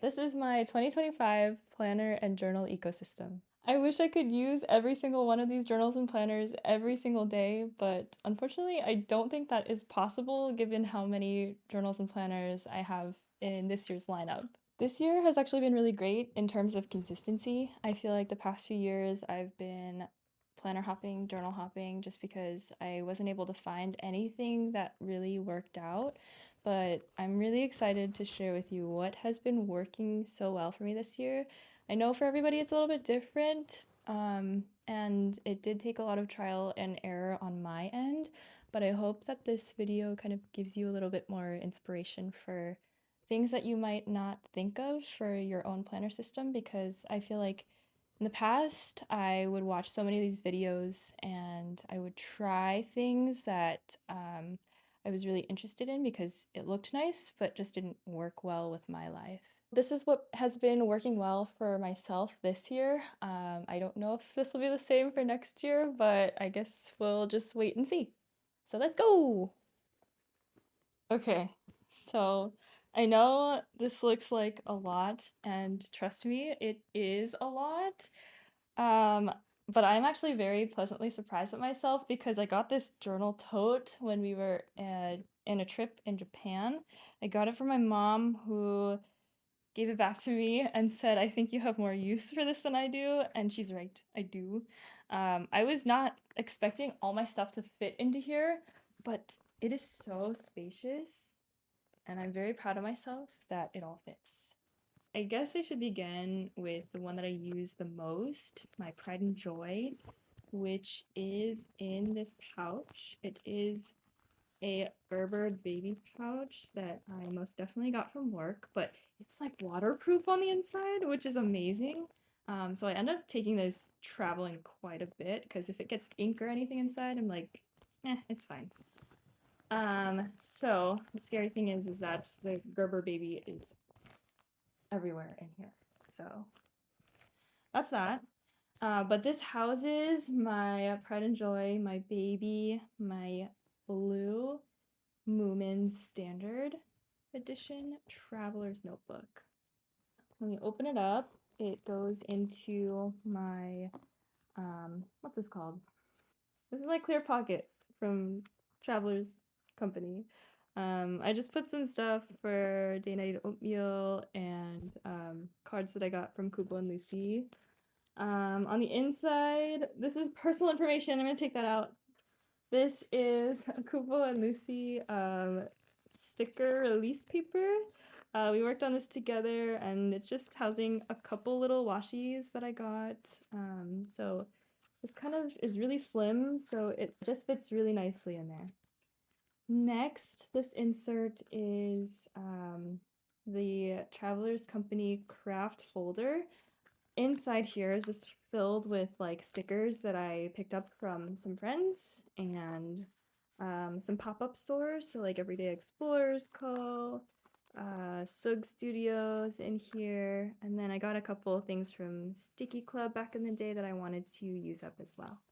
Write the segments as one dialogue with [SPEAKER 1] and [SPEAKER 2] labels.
[SPEAKER 1] This is my 2025 planner and journal ecosystem. I wish I could use every single one of these journals and planners every single day, but unfortunately, I don't think that is possible given how many journals and planners I have in this year's lineup. This year has actually been really great in terms of consistency. I feel like the past few years I've been planner hopping, journal hopping, just because I wasn't able to find anything that really worked out. But I'm really excited to share with you what has been working so well for me this year. I know for everybody it's a little bit different, and it did take a lot of trial and error on my end, but I hope that this video kind of gives you a little bit more inspiration for things that you might not think of for your own planner system, because I feel like in the past I would watch so many of these videos and I would try things that I was really interested in because it looked nice, but just didn't work well with my life. This is what has been working well for myself this year. I don't know if this will be the same for next year, but I guess we'll just wait and see. So let's go! Okay, so I know this looks like a lot, and trust me, it is a lot. Um, but I'm actually very pleasantly surprised at myself because I got this journal tote when we were in a trip in Japan. I got it from my mom, who gave it back to me and said, I think you have more use for this than I do. And she's right, I do. I was not expecting all my stuff to fit into here, but it is so spacious, and I'm very proud of myself that it all fits. I guess I should begin with the one that I use the most, my pride and joy, which is in this pouch. It is a Gerber baby pouch that I most definitely got from work, but it's like waterproof on the inside, which is amazing. So I end up taking this traveling quite a bit because if it gets ink or anything inside, I'm like, it's fine. So the scary thing is that the Gerber baby is everywhere in here. So that's that. But this houses my pride and joy, my baby, my blue Moomin Standard Edition Traveler's Notebook. When you open it up, it goes into my, what's this called? This is my clear pocket from Traveler's Company. I just put some stuff for day night oatmeal and cards that I got from Kubo and Lucy. On the inside, this is personal information. I'm gonna take that out. This is a Kubo and Lucy sticker release paper. We worked on this together, and it's just housing a couple little washies that I got. So this kind of is really slim, so it just fits really nicely in there. Next, this insert is the Travelers Company craft folder. Inside here is just filled with like stickers that I picked up from some friends and some pop-up stores, so like Everyday Explorers Co., Sug Studios in here, and then I got a couple of things from Sticky Club back in the day that I wanted to use up as well.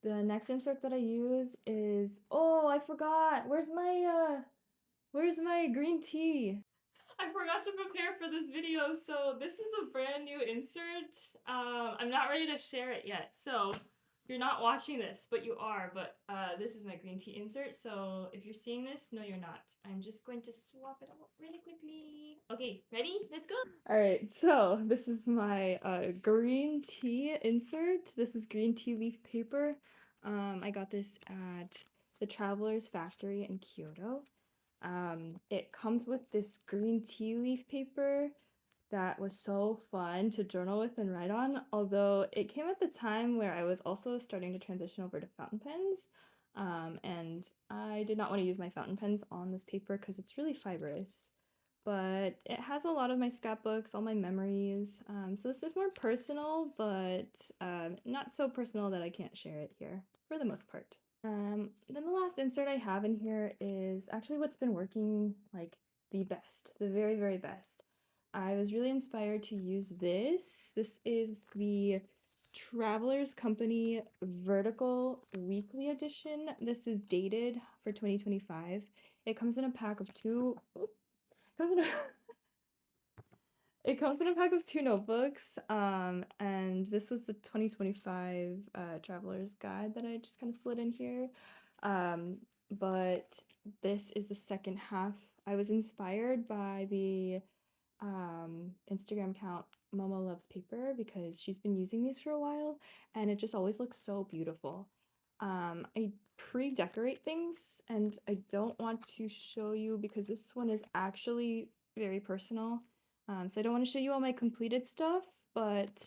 [SPEAKER 1] The next insert that I use is, oh, I forgot. Where's my green tea? I forgot to prepare for this video, so this is a brand new insert. I'm not ready to share it yet, so you're not watching this, but you are. But this is my green tea insert, so if you're seeing this, no, you're not. I'm just going to swap it out really quickly. Okay, ready? Let's go. All right, so this is my green tea insert. This is green tea leaf paper. I got this at the Traveler's Factory in Kyoto. It comes with this green tea leaf paper that was so fun to journal with and write on, although it came at the time where I was also starting to transition over to fountain pens. And I did not want to use my fountain pens on this paper because it's really fibrous. But it has a lot of my scrapbooks, all my memories. So this is more personal, but not so personal that I can't share it here for the most part. Then the last insert I have in here is actually what's been working like the best, the very, very best. I was really inspired to use this. This is the Travelers Company Vertical Weekly Edition. This is dated for 2025. It comes in a pack of two. Oop, comes in a It comes in a pack of 2 notebooks, and this was the 2025 Traveler's Guide that I just kind of slid in here. Um, but this is the second half. I was inspired by the Instagram account Momo Loves Paper because she's been using these for a while and it just always looks so beautiful. I pre-decorate things and I don't want to show you because this one is actually very personal. So I don't want to show you all my completed stuff, but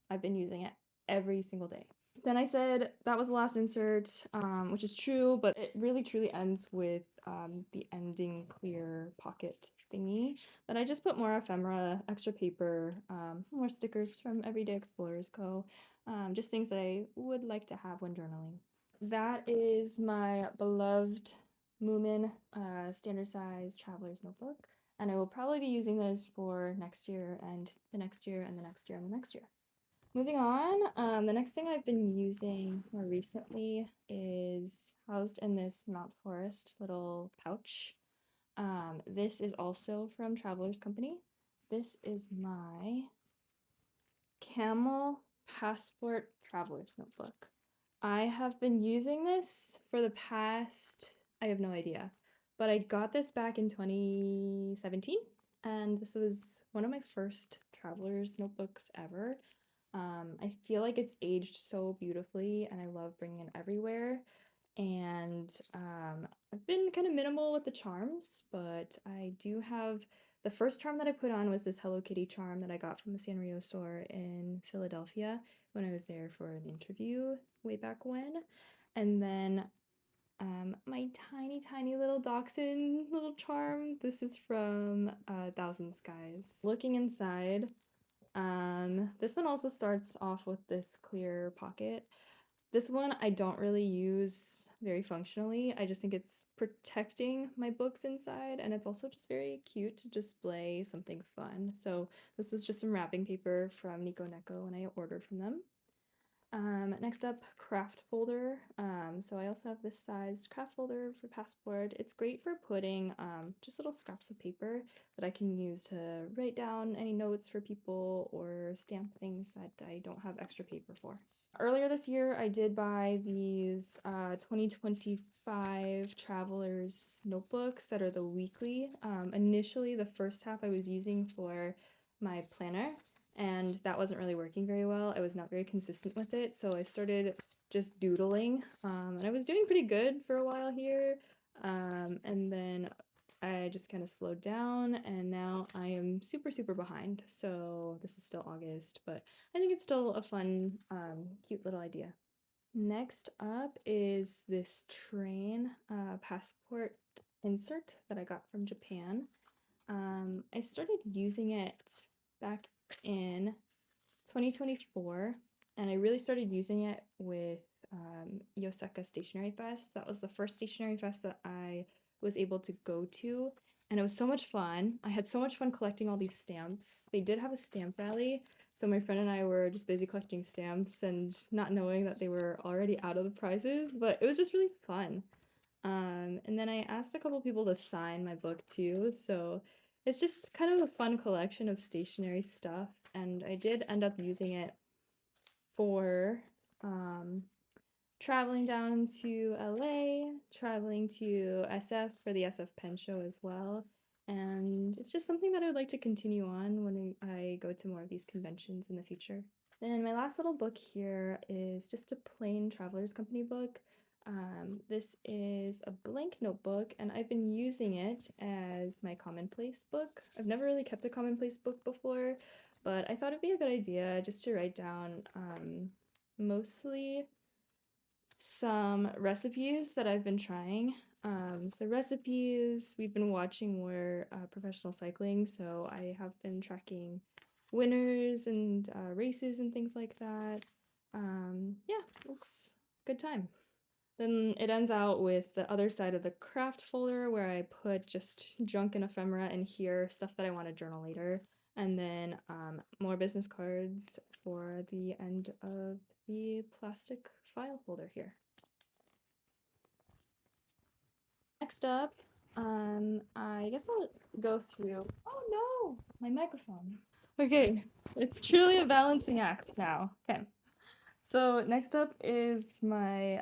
[SPEAKER 1] I've been using it every single day. Then I said that was the last insert, which is true, but it really truly ends with the ending clear pocket thingy. Then I just put more ephemera, extra paper, more stickers from Everyday Explorers Co. Just things that I would like to have when journaling. That is my beloved Moomin standard size traveler's notebook. And I will probably be using this for next year and the next year and the next year and the next year. Moving on, the next thing I've been using more recently is housed in this Mount Forest little pouch. This is also from Traveler's Company. This is my Camel Passport Traveler's Notebook. I have been using this for the past, I have no idea, but I got this back in 2017, and this was one of my first Traveler's Notebooks ever. I feel like it's aged so beautifully and I love bringing it everywhere. And I've been kind of minimal with the charms, but I do have the first charm that I put on was this Hello Kitty charm that I got from the Sanrio store in Philadelphia when I was there for an interview way back when. And then my tiny, tiny little dachshund little charm. This is from Thousand Skies. Looking inside, this one also starts off with this clear pocket. This one I don't really use very functionally. I just think it's protecting my books inside, and it's also just very cute to display something fun. So this was just some wrapping paper from Nico Neko when I ordered from them. Next up, craft folder. So I also have this sized craft folder for Passport. It's great for putting just little scraps of paper that I can use to write down any notes for people or stamp things that I don't have extra paper for. Earlier this year, I did buy these 2025 Traveler's Notebooks that are the weekly. Initially, the first half I was using for my planner, and that wasn't really working very well. I was not very consistent with it, so I started just doodling, and I was doing pretty good for a while here, and then I just kind of slowed down, and now I am super, super behind. So this is still August, but I think it's still a fun, cute little idea. Next up is this train passport insert that I got from Japan. I started using it back in 2024, and I really started using it with Yosaka Stationery Fest. That was the first stationery fest that I was able to go to, and it was so much fun. I had so much fun collecting all these stamps. They did have a stamp rally, so my friend and I were just busy collecting stamps and not knowing that they were already out of the prizes, but it was just really fun. And then I asked a couple people to sign my book too, so it's just kind of a fun collection of stationery stuff, and I did end up using it for traveling down to LA, traveling to SF for the SF Pen Show as well. And it's just something that I would like to continue on when I go to more of these conventions in the future. Then my last little book here is just a plain Traveler's Company book. This is a blank notebook, and I've been using it as my commonplace book. I've never really kept a commonplace book before, but I thought it'd be a good idea just to write down mostly some recipes that I've been trying. So recipes, we've been watching more professional cycling, so I have been tracking winners and races and things like that. Yeah, it's a good time. Then it ends out with the other side of the craft folder where I put just junk and ephemera in here, stuff that I want to journal later. And then more business cards for the end of the plastic file folder here. Next up, I guess I'll go through, oh no, my microphone. Okay, it's truly a balancing act now. Okay. So next up is my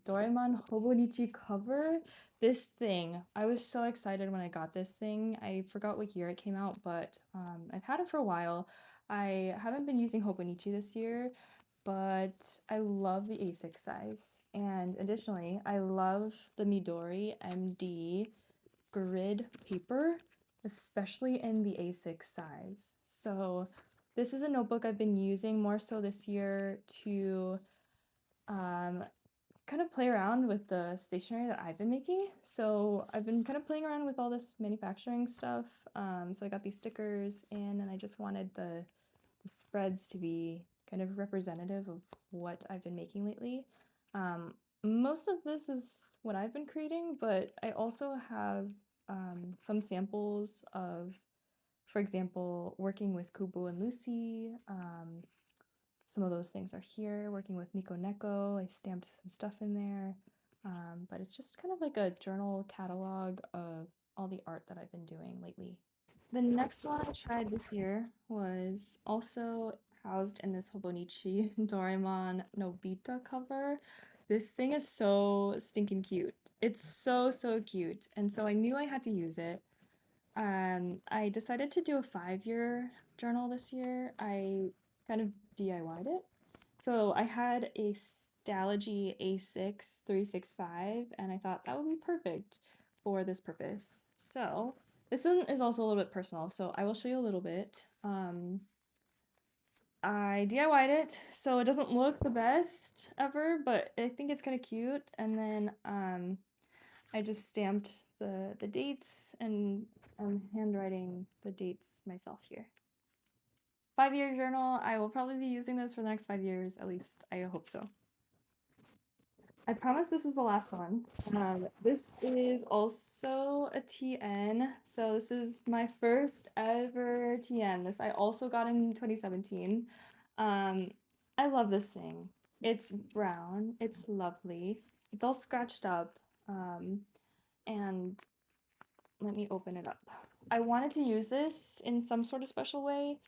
[SPEAKER 1] Doraemon Hobonichi cover. This thing, I was so excited when I got this thing. I forgot what year it came out, but I've had it for a while. I haven't been using Hobonichi this year, but I love the A6 size. And additionally, I love the Midori MD grid paper, especially in the A6 size. So this is a notebook I've been using more so this year to um, kind of play around with the stationery that I've been making. So I've been kind of playing around with all this manufacturing stuff. So I got these stickers in, and I just wanted the spreads to be kind of representative of what I've been making lately. Most of this is what I've been creating, but I also have some samples of, for example, working with Kubo and Lucy. Some of those things are here. Working with Nico Neko, I stamped some stuff in there. But it's just kind of like a journal catalog of all the art that I've been doing lately. The next one I tried this year was also housed in this Hobonichi Doraemon Nobita cover. This thing is so stinking cute. It's so, so cute. And so I knew I had to use it. I decided to do a 5-year journal this year. I kind of DIY'd it. So I had a stalogy A6 365, and I thought that would be perfect for this purpose. So this one is also a little bit personal, so I will show you a little bit. I DIY'd it, so it doesn't look the best ever, but I think it's kind of cute. And then I just stamped the dates, and I'm handwriting the dates myself here. 5-year journal. I will probably be using this for the next 5 years, at least I hope so. I promise this is the last one. This is also a TN. So this is my first ever TN. This I also got in 2017. I love this thing. It's brown. It's lovely. It's all scratched up. And let me open it up. I wanted to use this in some sort of special way.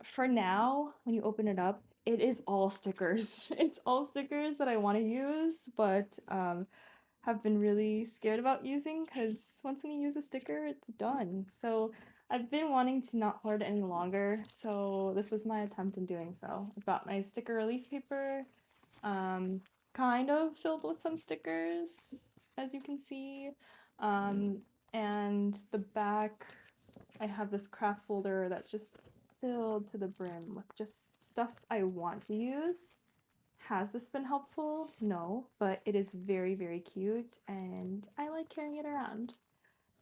[SPEAKER 1] For now, when you open it up, it is all stickers. It's all stickers that I want to use, but have been really scared about using because once you use a sticker, it's done. So I've been wanting to not hoard it any longer, so this was my attempt in doing so. I've got my sticker release paper, kind of filled with some stickers, as you can see. And the back, I have this craft folder that's just filled to the brim with just stuff I want to use. Has this been helpful? No, but it is very, very cute and I like carrying it around.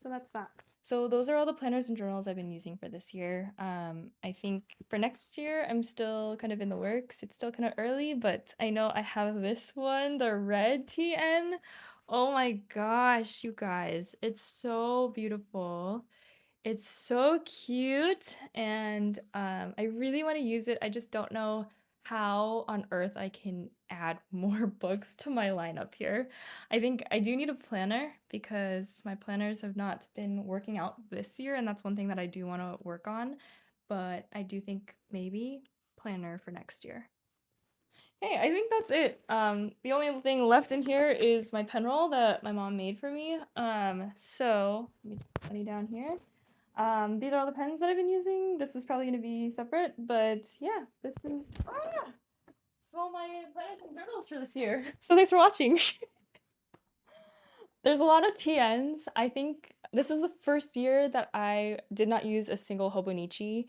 [SPEAKER 1] So that's that. So those are all the planners and journals I've been using for this year. I think for next year, I'm still kind of in the works. It's still kind of early, but I know I have this one, the red TN. Oh my gosh, you guys, it's so beautiful. It's so cute, and I really want to use it. I just don't know how on earth I can add more books to my lineup here. I think I do need a planner because my planners have not been working out this year, and that's one thing that I do want to work on. But I do think maybe planner for next year. Hey, I think that's it. The only thing left in here is my pen roll that my mom made for me. So let me just put money down here. These are all the pens that I've been using. This is probably going to be separate, but yeah, this is all my planners and journals for this year. So thanks for watching. There's a lot of TNs. I think this is the first year that I did not use a single Hobonichi.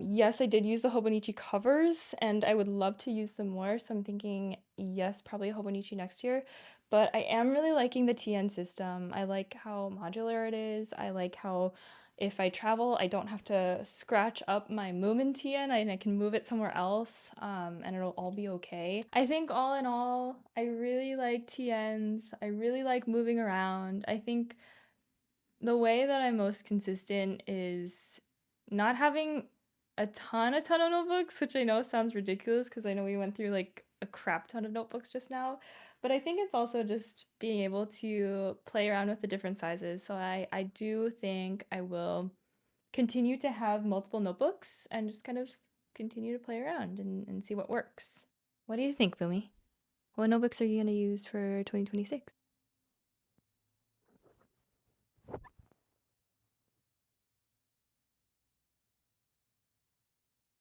[SPEAKER 1] Yes, I did use the Hobonichi covers, and I would love to use them more. So I'm thinking, yes, probably a Hobonichi next year. But I am really liking the TN system. I like how modular it is. I like how if I travel, I don't have to scratch up my moomin TN and I can move it somewhere else, and it'll all be okay. I think all in all, I really like TNs. I really like moving around. I think the way that I'm most consistent is not having a ton of notebooks, which I know sounds ridiculous because I know we went through like a crap ton of notebooks just now. But I think it's also just being able to play around with the different sizes. So I do think I will continue to have multiple notebooks and just kind of continue to play around and see what works. What do you think, Bumi? What notebooks are you going to use for 2026?